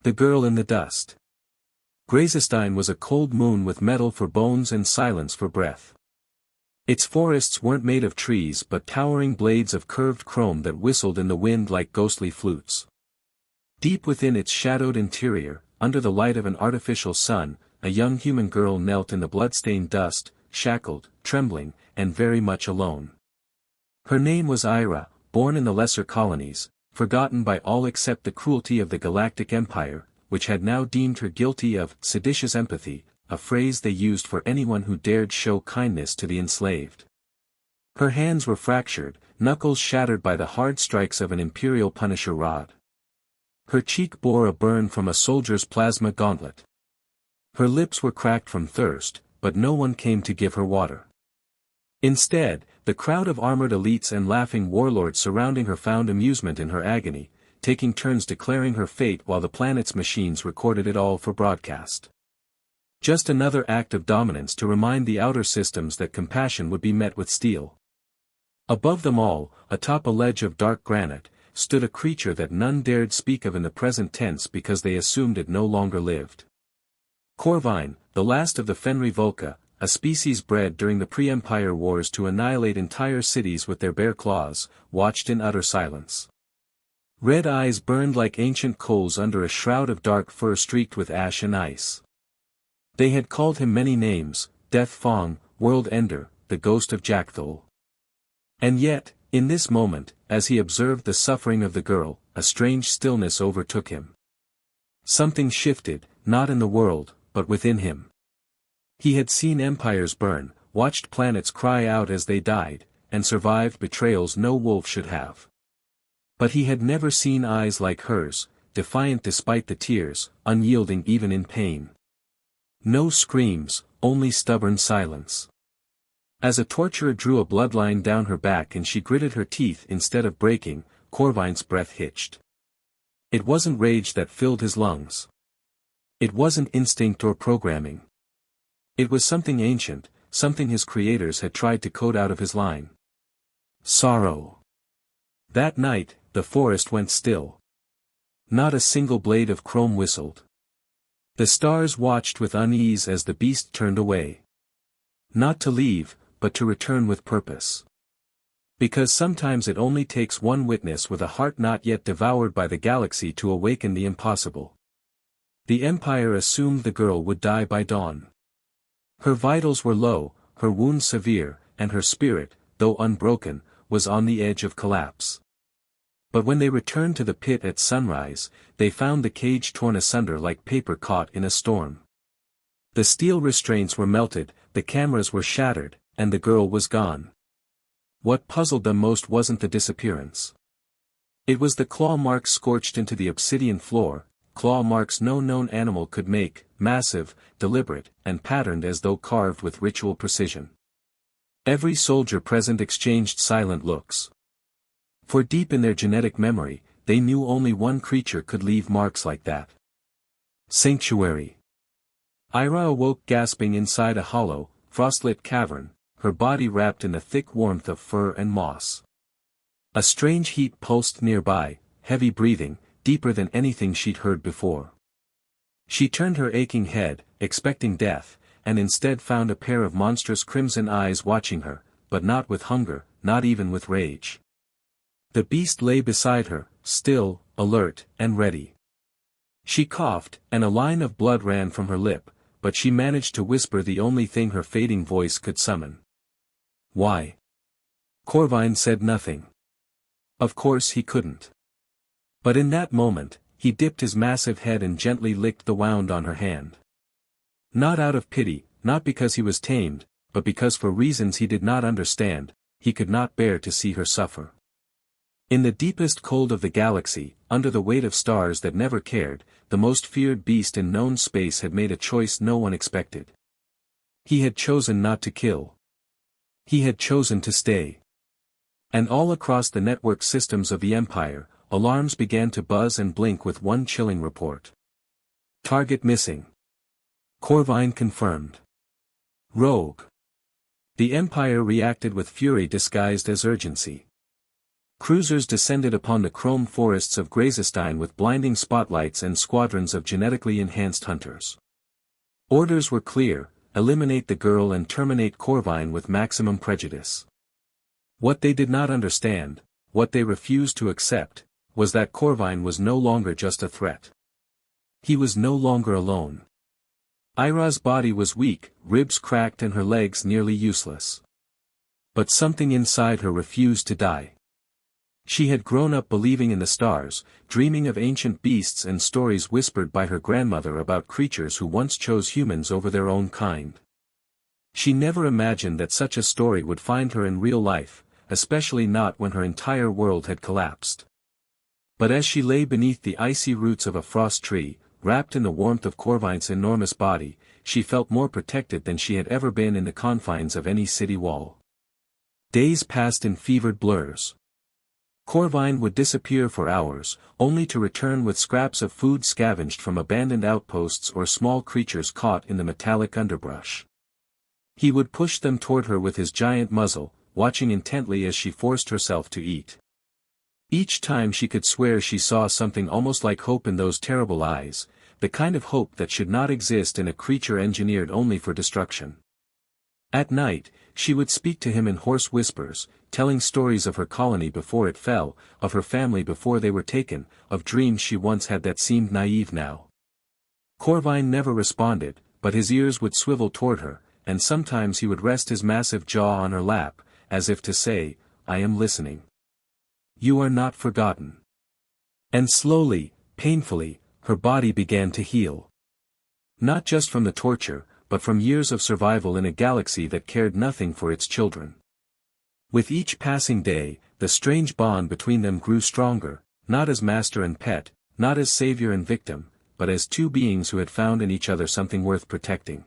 The girl in the dust. Graisystein was a cold moon with metal for bones and silence for breath. Its forests weren't made of trees but towering blades of curved chrome that whistled in the wind like ghostly flutes. Deep within its shadowed interior, under the light of an artificial sun, a young human girl knelt in the blood-stained dust, shackled, trembling, and very much alone. Her name was Ayra, born in the lesser colonies, forgotten by all except the cruelty of the Galactic Empire, which had now deemed her guilty of seditious empathy, a phrase they used for anyone who dared show kindness to the enslaved. Her hands were fractured, knuckles shattered by the hard strikes of an imperial punisher rod. Her cheek bore a burn from a soldier's plasma gauntlet. Her lips were cracked from thirst, but no one came to give her water. Instead, the crowd of armored elites and laughing warlords surrounding her found amusement in her agony, taking turns declaring her fate while the planet's machines recorded it all for broadcast. Just another act of dominance to remind the outer systems that compassion would be met with steel. Above them all, atop a ledge of dark granite, stood a creature that none dared speak of in the present tense because they assumed it no longer lived. Corvine, the last of the Fenry Vulca, a species bred during the pre-Empire wars to annihilate entire cities with their bare claws, watched in utter silence. Red eyes burned like ancient coals under a shroud of dark fur streaked with ash and ice. They had called him many names, Death Fong, World Ender, the Ghost of Jackthol. And yet, in this moment, as he observed the suffering of the girl, a strange stillness overtook him. Something shifted, not in the world, but within him. He had seen empires burn, watched planets cry out as they died, and survived betrayals no wolf should have. But he had never seen eyes like hers, defiant despite the tears, unyielding even in pain. No screams, only stubborn silence. As a torturer drew a bloodline down her back and she gritted her teeth instead of breaking, Corvine's breath hitched. It wasn't rage that filled his lungs. It wasn't instinct or programming. It was something ancient, something his creators had tried to code out of his line. Sorrow. That night, the forest went still. Not a single blade of chrome whistled. The stars watched with unease as the beast turned away. Not to leave, but to return with purpose. Because sometimes it only takes one witness with a heart not yet devoured by the galaxy to awaken the impossible. The Empire assumed the girl would die by dawn. Her vitals were low, her wounds severe, and her spirit, though unbroken, was on the edge of collapse. But when they returned to the pit at sunrise, they found the cage torn asunder like paper caught in a storm. The steel restraints were melted, the cameras were shattered, and the girl was gone. What puzzled them most wasn't the disappearance. It was the claw marks scorched into the obsidian floor, claw marks no known animal could make, massive, deliberate, and patterned as though carved with ritual precision. Every soldier present exchanged silent looks. For deep in their genetic memory, they knew only one creature could leave marks like that. Sanctuary. Ayra awoke gasping inside a hollow, frostlit cavern, her body wrapped in the thick warmth of fur and moss. A strange heat pulsed nearby, heavy breathing, deeper than anything she'd heard before. She turned her aching head, expecting death, and instead found a pair of monstrous crimson eyes watching her, but not with hunger, not even with rage. The beast lay beside her, still, alert, and ready. She coughed, and a line of blood ran from her lip, but she managed to whisper the only thing her fading voice could summon. Why? Corvine said nothing. Of course he couldn't. But in that moment, he dipped his massive head and gently licked the wound on her hand. Not out of pity, not because he was tamed, but because for reasons he did not understand, he could not bear to see her suffer. In the deepest cold of the galaxy, under the weight of stars that never cared, the most feared beast in known space had made a choice no one expected. He had chosen not to kill. He had chosen to stay. And all across the network systems of the Empire, alarms began to buzz and blink with one chilling report. Target missing. Corvine confirmed. Rogue. The Empire reacted with fury disguised as urgency. Cruisers descended upon the chrome forests of Graisystein with blinding spotlights and squadrons of genetically enhanced hunters. Orders were clear: eliminate the girl and terminate Corvine with maximum prejudice. What they did not understand, what they refused to accept, was that Corvine was no longer just a threat. He was no longer alone. Ayra's body was weak, ribs cracked and her legs nearly useless. But something inside her refused to die. She had grown up believing in the stars, dreaming of ancient beasts and stories whispered by her grandmother about creatures who once chose humans over their own kind. She never imagined that such a story would find her in real life, especially not when her entire world had collapsed. But as she lay beneath the icy roots of a frost tree, wrapped in the warmth of Corvine's enormous body, she felt more protected than she had ever been in the confines of any city wall. Days passed in fevered blurs. Corvine would disappear for hours, only to return with scraps of food scavenged from abandoned outposts or small creatures caught in the metallic underbrush. He would push them toward her with his giant muzzle, watching intently as she forced herself to eat. Each time she could swear she saw something almost like hope in those terrible eyes, the kind of hope that should not exist in a creature engineered only for destruction. At night, she would speak to him in hoarse whispers, telling stories of her colony before it fell, of her family before they were taken, of dreams she once had that seemed naive now. Corvine never responded, but his ears would swivel toward her, and sometimes he would rest his massive jaw on her lap, as if to say, "I am listening. You are not forgotten." And slowly, painfully, her body began to heal. Not just from the torture, but from years of survival in a galaxy that cared nothing for its children. With each passing day, the strange bond between them grew stronger, not as master and pet, not as savior and victim, but as two beings who had found in each other something worth protecting.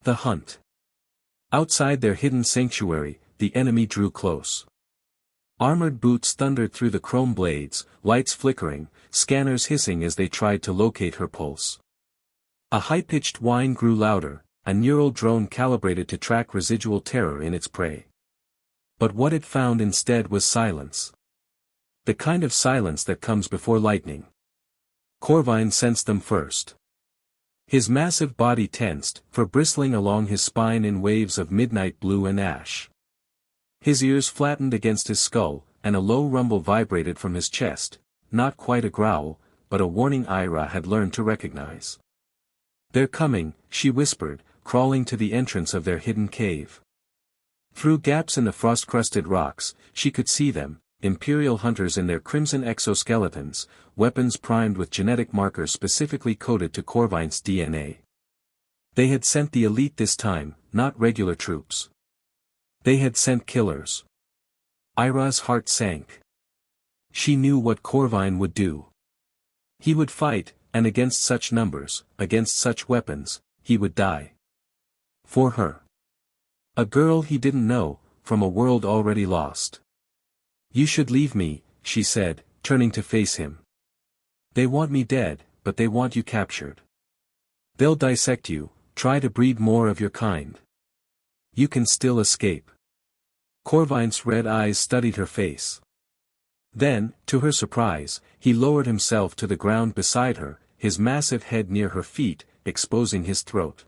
The hunt. Outside their hidden sanctuary, the enemy drew close. Armored boots thundered through the chrome blades, lights flickering, scanners hissing as they tried to locate her pulse. A high-pitched whine grew louder, a neural drone calibrated to track residual terror in its prey. But what it found instead was silence. The kind of silence that comes before lightning. Corvine sensed them first. His massive body tensed, fur bristling along his spine in waves of midnight blue and ash. His ears flattened against his skull, and a low rumble vibrated from his chest, not quite a growl, but a warning Ayra had learned to recognize. "They're coming," she whispered, crawling to the entrance of their hidden cave. Through gaps in the frost-crusted rocks, she could see them, Imperial hunters in their crimson exoskeletons, weapons primed with genetic markers specifically coded to Corvine's DNA. They had sent the elite this time, not regular troops. They had sent killers. Ayra's heart sank. She knew what Corvine would do. He would fight, and against such numbers, against such weapons, he would die. For her. A girl he didn't know, from a world already lost. "You should leave me," she said, turning to face him. "They want me dead, but they want you captured. They'll dissect you, try to breed more of your kind. You can still escape." Corvine's red eyes studied her face. Then, to her surprise, he lowered himself to the ground beside her, his massive head near her feet, exposing his throat.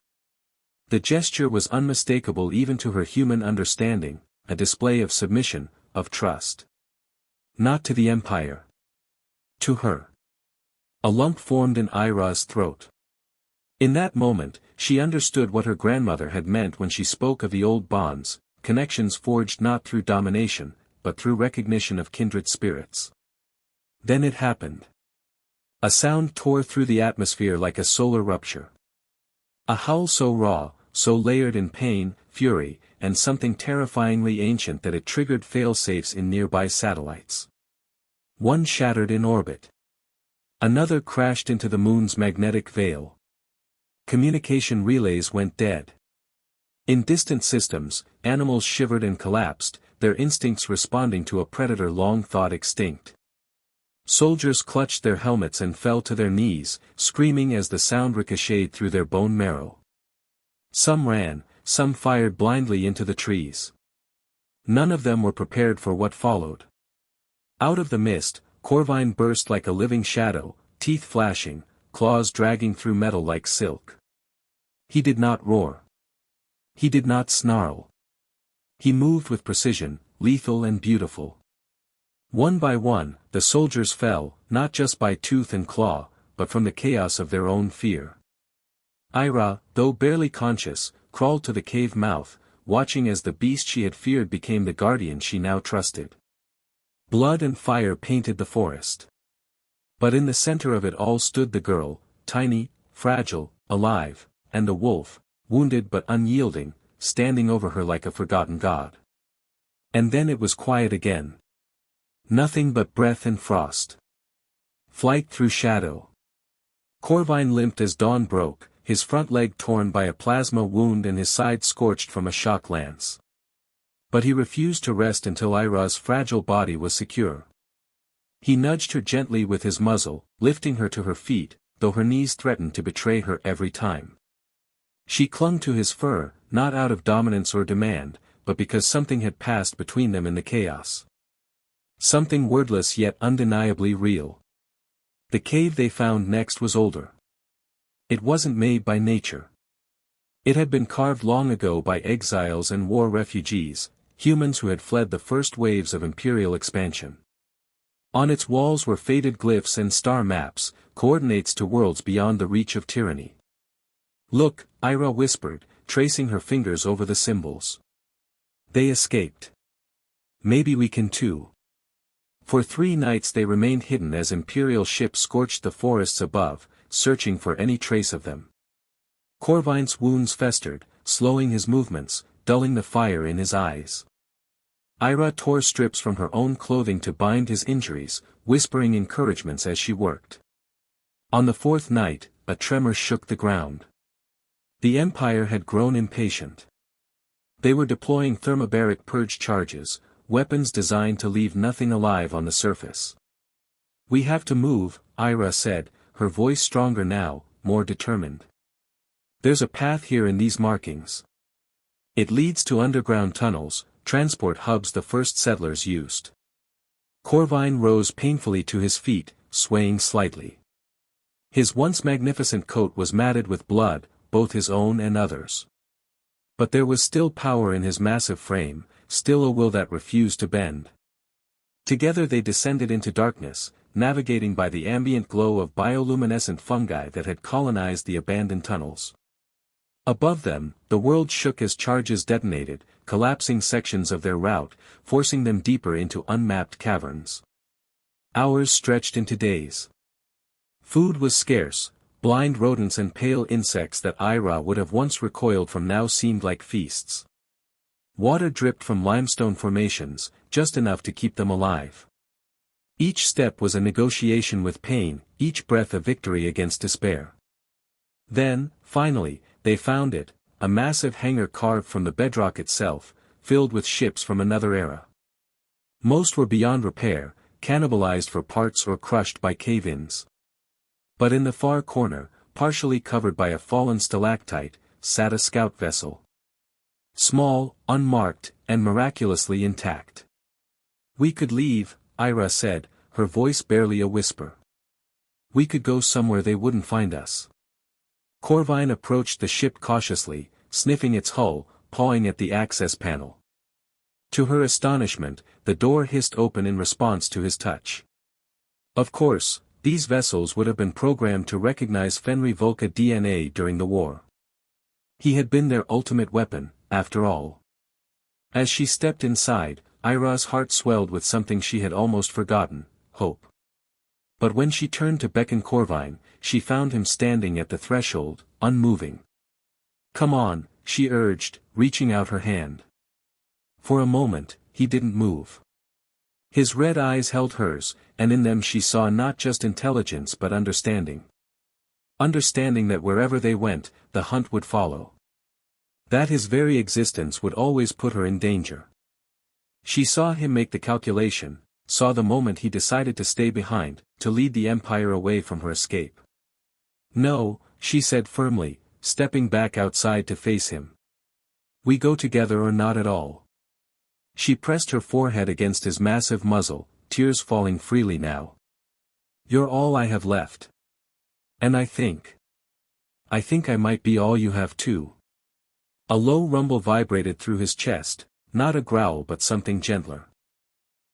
The gesture was unmistakable even to her human understanding, a display of submission, of trust. Not to the Empire. To her. A lump formed in Ayra's throat. In that moment, she understood what her grandmother had meant when she spoke of the old bonds, connections forged not through domination, but through recognition of kindred spirits. Then it happened. A sound tore through the atmosphere like a solar rupture. A howl so raw, so layered in pain, fury, and something terrifyingly ancient that it triggered fail-safes in nearby satellites. One shattered in orbit. Another crashed into the moon's magnetic veil. Communication relays went dead. In distant systems, animals shivered and collapsed, their instincts responding to a predator long thought extinct. Soldiers clutched their helmets and fell to their knees, screaming as the sound ricocheted through their bone marrow. Some ran, some fired blindly into the trees. None of them were prepared for what followed. Out of the mist, Corvine burst like a living shadow, teeth flashing, claws dragging through metal like silk. He did not roar. He did not snarl. He moved with precision, lethal and beautiful. One by one, the soldiers fell, not just by tooth and claw, but from the chaos of their own fear. Ayra, though barely conscious, crawled to the cave mouth, watching as the beast she had feared became the guardian she now trusted. Blood and fire painted the forest. But in the center of it all stood the girl, tiny, fragile, alive, and the wolf, wounded but unyielding, standing over her like a forgotten god. And then it was quiet again. Nothing but breath and frost. Flight through shadow. Corvine limped as dawn broke, his front leg torn by a plasma wound and his side scorched from a shock lance. But he refused to rest until Ayra's fragile body was secure. He nudged her gently with his muzzle, lifting her to her feet, though her knees threatened to betray her every time. She clung to his fur, not out of dominance or demand, but because something had passed between them in the chaos. Something wordless yet undeniably real. The cave they found next was older. It wasn't made by nature. It had been carved long ago by exiles and war refugees, humans who had fled the first waves of imperial expansion. On its walls were faded glyphs and star maps, coordinates to worlds beyond the reach of tyranny. "Look," Ayra whispered, tracing her fingers over the symbols. "They escaped. Maybe we can too." For 3 nights they remained hidden as imperial ships scorched the forests above, searching for any trace of them. Corvine's wounds festered, slowing his movements, dulling the fire in his eyes. Ayra tore strips from her own clothing to bind his injuries, whispering encouragements as she worked. On the 4th night, a tremor shook the ground. The Empire had grown impatient. They were deploying thermobaric purge charges, weapons designed to leave nothing alive on the surface. "We have to move," Ayra said, her voice stronger now, more determined. "There's a path here in these markings. It leads to underground tunnels, transport hubs the first settlers used." Corvine rose painfully to his feet, swaying slightly. His once magnificent coat was matted with blood, both his own and others. But there was still power in his massive frame, still a will that refused to bend. Together they descended into darkness, navigating by the ambient glow of bioluminescent fungi that had colonized the abandoned tunnels. Above them, the world shook as charges detonated, collapsing sections of their route, forcing them deeper into unmapped caverns. Hours stretched into days. Food was scarce. Blind rodents and pale insects that Ayra would have once recoiled from now seemed like feasts. Water dripped from limestone formations, just enough to keep them alive. Each step was a negotiation with pain, each breath a victory against despair. Then, finally, they found it, a massive hangar carved from the bedrock itself, filled with ships from another era. Most were beyond repair, cannibalized for parts or crushed by cave-ins. But in the far corner, partially covered by a fallen stalactite, sat a scout vessel. Small, unmarked, and miraculously intact. "We could leave," Ayra said, her voice barely a whisper. "We could go somewhere they wouldn't find us." Corvine approached the ship cautiously, sniffing its hull, pawing at the access panel. To her astonishment, the door hissed open in response to his touch. Of course, these vessels would have been programmed to recognize Fenry Vulca DNA during the war. He had been their ultimate weapon, after all. As she stepped inside, Ayra's heart swelled with something she had almost forgotten, hope. But when she turned to beckon Corvine, she found him standing at the threshold, unmoving. "Come on," she urged, reaching out her hand. For a moment, he didn't move. His red eyes held hers, and in them she saw not just intelligence but understanding. Understanding that wherever they went, the hunt would follow. That his very existence would always put her in danger. She saw him make the calculation, saw the moment he decided to stay behind, to lead the Empire away from her escape. "No," she said firmly, stepping back outside to face him. "We go together or not at all." She pressed her forehead against his massive muzzle, tears falling freely now. "You're all I have left. And I think I might be all you have too." A low rumble vibrated through his chest, not a growl but something gentler.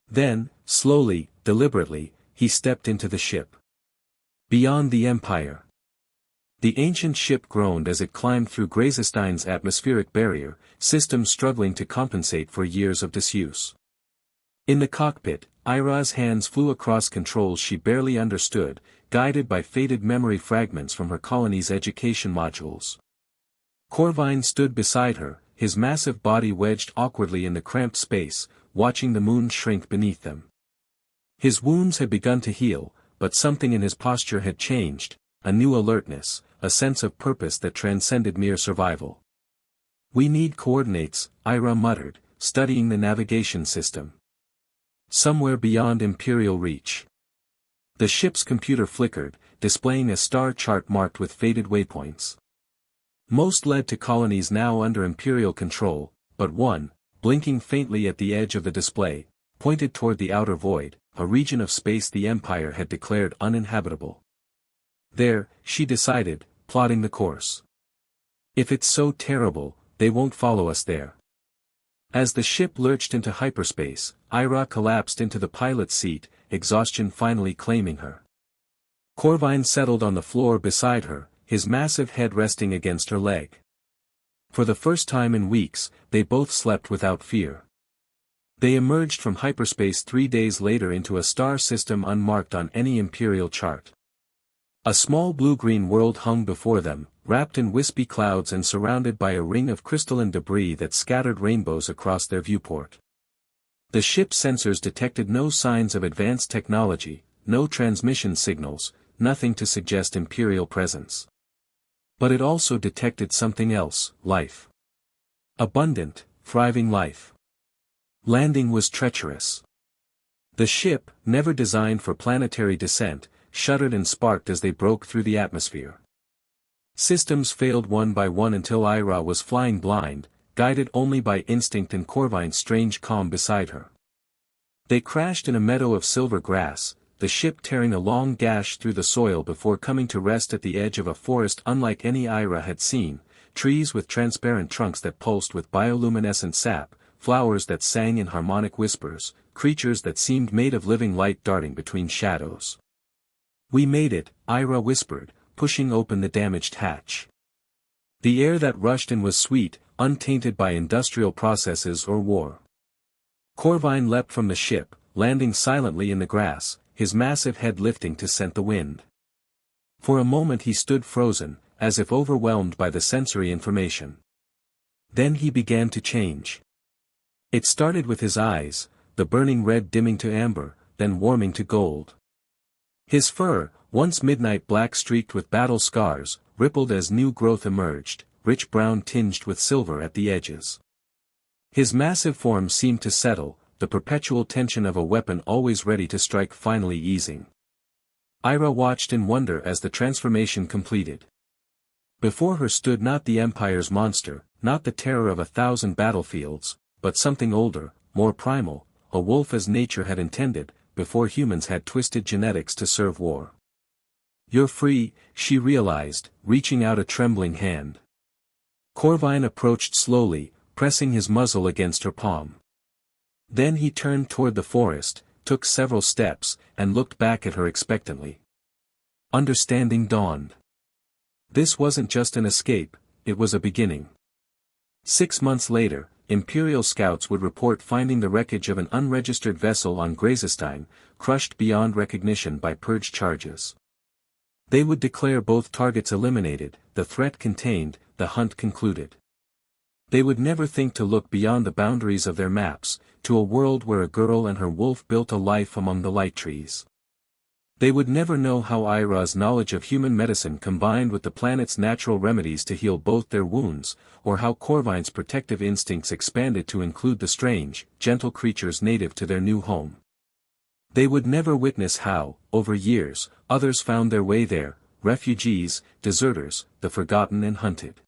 Then, slowly, deliberately, he stepped into the ship. Beyond the Empire. The ancient ship groaned as it climbed through Graysistein's atmospheric barrier, system struggling to compensate for years of disuse. In the cockpit, Ayra's hands flew across controls she barely understood, guided by faded memory fragments from her colony's education modules. Corvine stood beside her, his massive body wedged awkwardly in the cramped space, watching the moon shrink beneath them. His wounds had begun to heal, but something in his posture had changed, a new alertness, a sense of purpose that transcended mere survival. "We need coordinates," Ayra muttered, studying the navigation system. "Somewhere beyond Imperial reach." The ship's computer flickered, displaying a star chart marked with faded waypoints. Most led to colonies now under Imperial control, but one, blinking faintly at the edge of the display, pointed toward the outer void, a region of space the Empire had declared uninhabitable. There, she decided, plotting the course. If it's so terrible, they won't follow us there. As the ship lurched into hyperspace, Ayra collapsed into the pilot's seat, exhaustion finally claiming her. Corvine settled on the floor beside her, his massive head resting against her leg. For the first time in weeks, they both slept without fear. They emerged from hyperspace 3 days later into a star system unmarked on any Imperial chart. A small blue-green world hung before them, wrapped in wispy clouds and surrounded by a ring of crystalline debris that scattered rainbows across their viewport. The ship's sensors detected no signs of advanced technology, no transmission signals, nothing to suggest Imperial presence. But it also detected something else, life. Abundant, thriving life. Landing was treacherous. The ship, never designed for planetary descent, shuddered and sparked as they broke through the atmosphere. Systems failed one by one until Ayra was flying blind, guided only by instinct and Corvine's strange calm beside her. They crashed in a meadow of silver grass, the ship tearing a long gash through the soil before coming to rest at the edge of a forest unlike any Ayra had seen, trees with transparent trunks that pulsed with bioluminescent sap, flowers that sang in harmonic whispers, creatures that seemed made of living light darting between shadows. "We made it," Ayra whispered, pushing open the damaged hatch. The air that rushed in was sweet, untainted by industrial processes or war. Corvine leapt from the ship, landing silently in the grass, his massive head lifting to scent the wind. For a moment he stood frozen, as if overwhelmed by the sensory information. Then he began to change. It started with his eyes, the burning red dimming to amber, then warming to gold. His fur, once midnight black streaked with battle scars, rippled as new growth emerged, rich brown tinged with silver at the edges. His massive form seemed to settle, the perpetual tension of a weapon always ready to strike finally easing. Ayra watched in wonder as the transformation completed. Before her stood not the Empire's monster, not the terror of 1,000 battlefields, but something older, more primal, a wolf as nature had intended, before humans had twisted genetics to serve war. "You're free," she realized, reaching out a trembling hand. Corvine approached slowly, pressing his muzzle against her palm. Then he turned toward the forest, took several steps, and looked back at her expectantly. Understanding dawned. This wasn't just an escape, it was a beginning. 6 months later, Imperial scouts would report finding the wreckage of an unregistered vessel on Graisystein, crushed beyond recognition by purge charges. They would declare both targets eliminated, the threat contained, the hunt concluded. They would never think to look beyond the boundaries of their maps, to a world where a girl and her wolf built a life among the light trees. They would never know how Ayra's knowledge of human medicine combined with the planet's natural remedies to heal both their wounds, or how Corvine's protective instincts expanded to include the strange, gentle creatures native to their new home. They would never witness how, over years, others found their way there, refugees, deserters, the forgotten and hunted.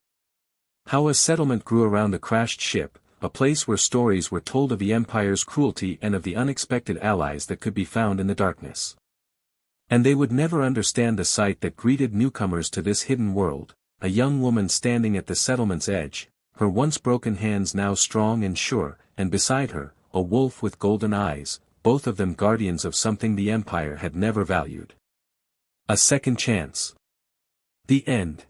How a settlement grew around the crashed ship, a place where stories were told of the Empire's cruelty and of the unexpected allies that could be found in the darkness. And they would never understand the sight that greeted newcomers to this hidden world, a young woman standing at the settlement's edge, her once broken hands now strong and sure, and beside her, a wolf with golden eyes, both of them guardians of something the Empire had never valued. A second chance. The end.